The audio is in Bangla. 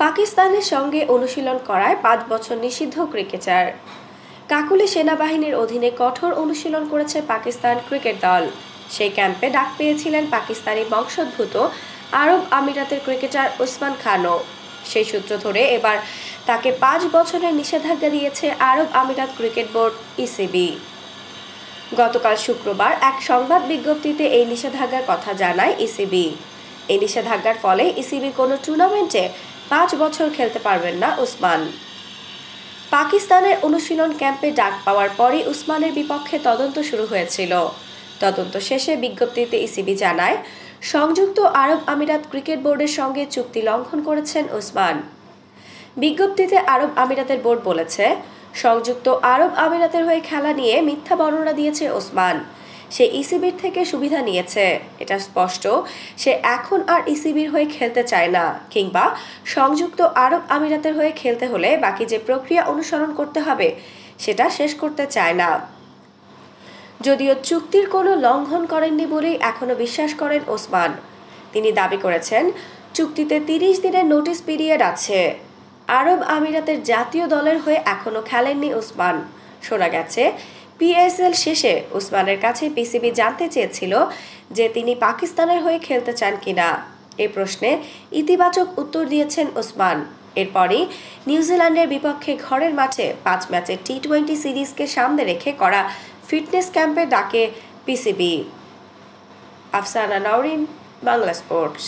পাকিস্তানের সঙ্গে অনুশীলন করায় ৫ বছর নিষিদ্ধ ক্রিকেটার। কাকুলি সেনাবাহিনীর অধীনে কঠোর অনুশীলন করেছে পাকিস্তান ক্রিকেট দল। সেই ক্যাম্পে ডাক পেয়েছিলেন পাকিস্তানি বংশোদ্ভূত আরব আমিরাতের ক্রিকেটার ওসমান খানও। সেই সূত্র ধরে এবার তাকে ৫ বছরের নিষেধাজ্ঞা দিয়েছে আরব আমিরাত ক্রিকেট বোর্ড ইসিবি। গতকাল শুক্রবার এক সংবাদ বিজ্ঞপ্তিতে এই নিষেধাজ্ঞার কথা জানায় ইসিবি। এই নিষেধাজ্ঞার ফলে ইসিবি কোনো টুর্নামেন্টে ৫ বছর খেলতে পারবেন না ওসমান। পাকিস্তানের অনুশীলন ক্যাম্পে ডাক পাওয়ার পরই ওসমানের বিপক্ষে তদন্ত শুরু হয়েছিল। তদন্ত শেষে বিজ্ঞপ্তিতে ইসিবি জানায়, সংযুক্ত আরব আমিরাত ক্রিকেট বোর্ডের সঙ্গে চুক্তি লঙ্ঘন করেছেন ওসমান। বিজ্ঞপ্তিতে আরব আমিরাতের বোর্ড বলেছে, সংযুক্ত আরব আমিরাতের হয়ে খেলা নিয়ে মিথ্যা বর্ণনা দিয়েছে ওসমান। সে ইসিবির থেকে সুবিধা নিয়েছে। এটা স্পষ্ট, সে এখন আর ইসিবির হয়ে খেলতে চায় না, কিংবা সংযুক্ত আরব আমিরাতের হয়ে খেলতে হলে বাকি যে প্রক্রিয়া অনুসরণ করতে হবে সেটা শেষ করতে চায় না। যদিও চুক্তির কোনো লঙ্ঘন করেননি বলেই এখনো বিশ্বাস করেন ওসমান। তিনি দাবি করেছেন, চুক্তিতে ৩০ দিনের নোটিশ পিরিয়ড আছে। আরব আমিরাতের জাতীয় দলের হয়ে এখনো খেলেননি ওসমান। শোনা গেছে, পিএসএল শেষে ওসমানের কাছে পিসিবি জানতে চেয়েছিল যে তিনি পাকিস্তানের হয়ে খেলতে চান কিনা। এ প্রশ্নে ইতিবাচক উত্তর দিয়েছেন ওসমান। এরপরই নিউজিল্যান্ডের বিপক্ষে ঘরের মাঠে ৫ ম্যাচের টি-20 সিরিজকে সামনে রেখে করা ফিটনেস ক্যাম্পে ডাকে পিসিবি। আফসানা নওরিন, বাংলা স্পোর্টস।